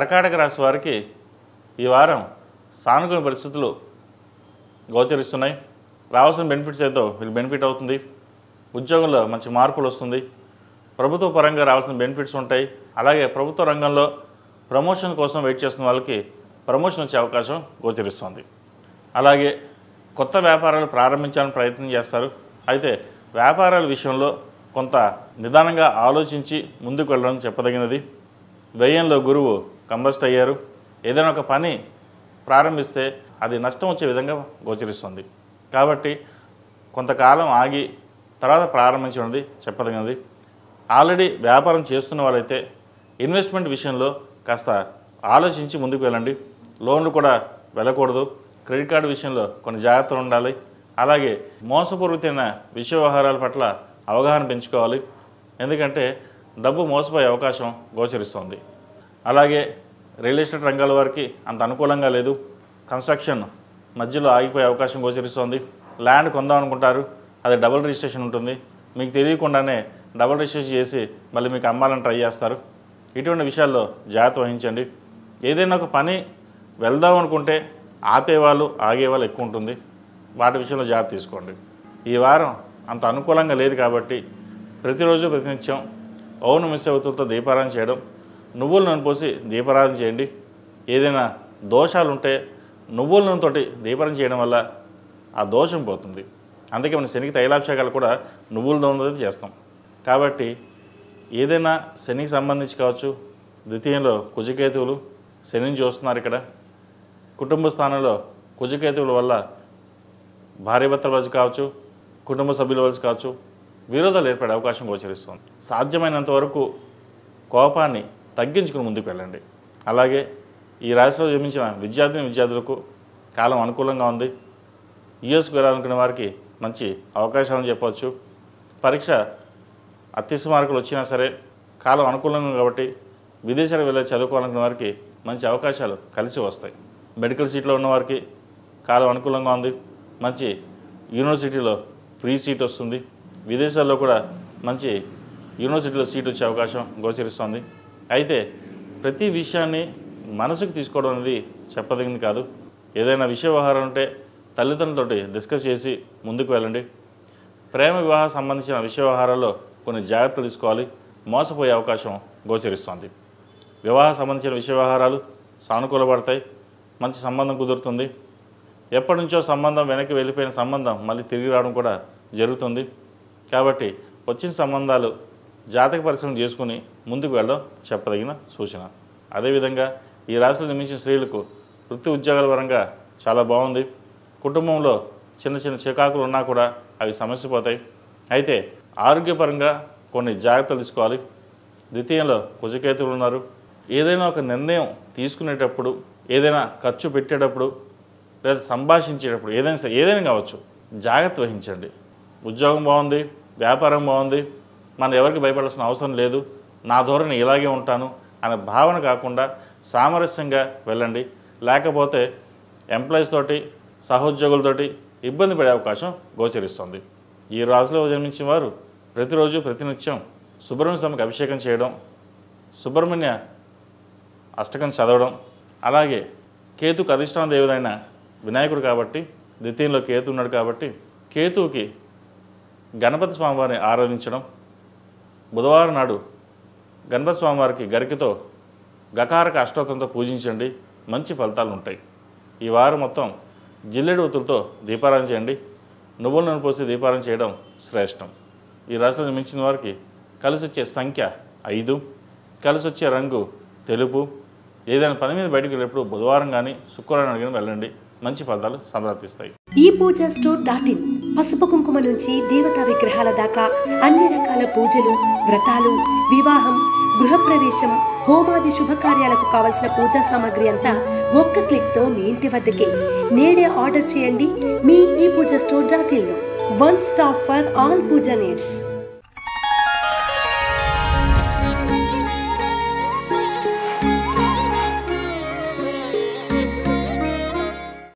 కర్కాటక రాశి వారికి ఈ వారం సానుకూల పరిస్థితులు గోచరిస్తున్నాయి. రావాల్సిన బెనిఫిట్స్ ఏదో వీళ్ళు బెనిఫిట్ అవుతుంది. ఉద్యోగంలో మంచి మార్పులు వస్తుంది. ప్రభుత్వ పరంగా రావాల్సిన బెనిఫిట్స్ ఉంటాయి. అలాగే ప్రభుత్వ రంగంలో ప్రమోషన్ కోసం వెయిట్ చేస్తున్న వాళ్ళకి ప్రమోషన్ వచ్చే అవకాశం గోచరిస్తుంది. అలాగే కొత్త వ్యాపారాలు ప్రారంభించాలని ప్రయత్నం చేస్తారు. అయితే వ్యాపారాల విషయంలో కొంత నిదానంగా ఆలోచించి ముందుకు వెళ్ళడం చెప్పదగినది. వ్యయంలో గురువు కంబస్ట్ అయ్యారు. ఏదైనా ఒక పని ప్రారంభిస్తే అది నష్టం వచ్చే విధంగా గోచరిస్తుంది. కాబట్టి కొంతకాలం ఆగి తర్వాత ప్రారంభించినది చెప్పదగినది. ఆల్రెడీ వ్యాపారం చేస్తున్న వాళ్ళైతే ఇన్వెస్ట్మెంట్ విషయంలో కాస్త ఆలోచించి ముందుకు వెళ్ళండి. లోన్లు కూడా వెళ్ళకూడదు. క్రెడిట్ కార్డు విషయంలో కొన్ని జాగ్రత్తలు ఉండాలి. అలాగే మోసపూరితమైన విషయ వ్యవహారాల పట్ల అవగాహన పెంచుకోవాలి. ఎందుకంటే డబ్బు మోసపోయే అవకాశం గోచరిస్తుంది. అలాగే రియల్ ఎస్టేట్ రంగాల వారికి అంత అనుకూలంగా లేదు. కన్స్ట్రక్షన్ మధ్యలో ఆగిపోయే అవకాశం గోచరిస్తుంది. ల్యాండ్ కొందాం అనుకుంటారు, అది డబుల్ రిజిస్ట్రేషన్ ఉంటుంది. మీకు తెలియకుండానే డబుల్ రిజిస్ట్రేషన్ చేసి మళ్ళీ మీకు అమ్మాలని ట్రై చేస్తారు. ఇటువంటి విషయాల్లో జాగ్రత్త వహించండి. ఏదైనా ఒక పని వెళ్దాం అనుకుంటే ఆపేవాళ్ళు ఆగేవాళ్ళు ఎక్కువ ఉంటుంది. వాటి విషయంలో జాగ్రత్త తీసుకోండి. ఈ వారం అంత అనుకూలంగా లేదు కాబట్టి ప్రతిరోజు ప్రతినిత్యం ఓం నమః శివాయతో దీపారాధన చేయడం, నువ్వుల నూనె పోసి దీపారాధన చేయండి. ఏదైనా దోషాలు ఉంటే నువ్వుల నూనెతోటి దీపారాధన చేయడం వల్ల ఆ దోషం పోతుంది. అందుకే మన శనికి తైలాభిషేకాలు కూడా నువ్వుల నూనెతో చేస్తాం. కాబట్టి ఏదైనా శనికి సంబంధించి కావచ్చు. ద్వితీయంలో కుజకేతువులు శనిని చూస్తున్నారు. ఇక్కడ కుటుంబ స్థానంలో కుజకేతువుల వల్ల భార్యాభర్తల మధ్య కావచ్చు, కుటుంబ సభ్యుల మధ్య కావచ్చు విరోధాలు ఏర్పడే అవకాశం గోచరిస్తుంది. సాధ్యమైనంత వరకు కోపాన్ని తగ్గించుకుని ముందుకు వెళ్ళండి. అలాగే ఈ రాశిలో జన్మించిన విద్యార్థులకు కాలం అనుకూలంగా ఉంది. యూఎస్కి వెళ్ళాలనుకునే వారికి మంచి అవకాశాలను చెప్పవచ్చు. పరీక్ష అత్యవసర మార్కులు వచ్చినా సరే కాలం అనుకూలంగా కాబట్టి విదేశాలకు వెళ్ళి చదువుకోవాలనుకునే వారికి మంచి అవకాశాలు కలిసి వస్తాయి. మెడికల్ సీట్లో ఉన్నవారికి కాలం అనుకూలంగా ఉంది. మంచి యూనివర్సిటీలో ఫ్రీ సీట్ వస్తుంది. విదేశాల్లో కూడా మంచి యూనివర్సిటీలో సీట్ వచ్చే అవకాశం గోచరిస్తుంది. అయితే ప్రతి విషయాన్ని మనసుకు తీసుకోవడం అనేది చెప్పదగింది కాదు. ఏదైనా విషయ వ్యవహారం ఉంటే తల్లిదండ్రులతోటి డిస్కస్ చేసి ముందుకు వెళ్ళండి. ప్రేమ వివాహం సంబంధించిన విషయ వ్యవహారాల్లో కొన్ని జాగ్రత్తలు తీసుకోవాలి. మోసపోయే అవకాశం గోచరిస్తుంది. వివాహం సంబంధించిన విషయ వ్యవహారాలు సానుకూలపడతాయి. మంచి సంబంధం కుదురుతుంది. ఎప్పటి నుంచో సంబంధం వెనక్కి వెళ్ళిపోయిన సంబంధం మళ్ళీ తిరిగి రావడం కూడా జరుగుతుంది. కాబట్టి వచ్చిన సంబంధాలు జాతక పరిశీలన చేసుకుని ముందుకు వెళ్ళడం చెప్పదగిన సూచన. అదేవిధంగా ఈ రాశిలో జన్మించిన స్త్రీలకు వృత్తి ఉద్యోగాల పరంగా చాలా బాగుంది. కుటుంబంలో చిన్న చిన్న చికాకులు ఉన్నా కూడా అవి సమస్యపోతాయి. అయితే ఆరోగ్యపరంగా కొన్ని జాగ్రత్తలు తీసుకోవాలి. ద్వితీయంలో కుజకేతువులు ఉన్నారు. ఏదైనా ఒక నిర్ణయం తీసుకునేటప్పుడు, ఏదైనా ఖర్చు పెట్టేటప్పుడు, లేదా సంభాషించేటప్పుడు ఏదైనా కావచ్చు జాగ్రత్త వహించండి. ఉద్యోగం బాగుంది, వ్యాపారం బాగుంది, మనం ఎవరికి భయపడాల్సిన అవసరం లేదు, నా ధోరణి ఇలాగే ఉంటాను అనే భావన కాకుండా సామరస్యంగా వెళ్ళండి. లేకపోతే ఎంప్లాయీస్ తోటి, సహోద్యోగులతోటి ఇబ్బంది పడే అవకాశం గోచరిస్తుంది. ఈ రాశిలో జన్మించిన వారు ప్రతిరోజు ప్రతినిత్యం సుబ్రహ్మణ్య స్వామికి అభిషేకం చేయడం, సుబ్రహ్మణ్య అష్టకం చదవడం, అలాగే కేతుకు అధిష్టాన దేవుడైన వినాయకుడు కాబట్టి ద్వితీయంలో కేతు ఉన్నాడు కాబట్టి కేతువుకి గణపతి స్వామివారిని ఆరాధించడం, బుధవారం నాడు గణపతి స్వామివారికి గరికతో గకారక అష్టోత్తంతో పూజించండి. మంచి ఫలితాలు ఉంటాయి. ఈ వారం మొత్తం జిల్లేడు ఒత్తులతో దీపారాధన చేయండి. నువ్వుల నూనె పోసి దీపారాధన చేయడం శ్రేష్టం. ఈ రాశిలో జన్మించిన వారికి కలిసి వచ్చే సంఖ్య 5, కలిసి వచ్చే రంగు తెలుపు. ఏదైనా పని మీద బయటకు వెళ్ళేప్పుడు బుధవారం కానీ శుక్రవారం కానీ వెళ్ళండి. మంచి ఫలితాలు సంప్రాప్తిస్తాయి. ఈ పూజ స్టోర్.in పసుపు కుంకుమ నుంచి దేవతా విగ్రహాల దాకా అన్ని రకాల పూజలు, వ్రతాలు, వివాహం, గృహప్రవేశం, హోమాది శుభకార్యాలకు కావలసిన పూజా సామాగ్రి అంతా ఒక్క క్లిక్ తో మీ ఇంటి వద్దకే. నేడే ఆర్డర్ చేయండి మీ ఈ పూజ స్టోర్.in లో. One stop for all puja needs.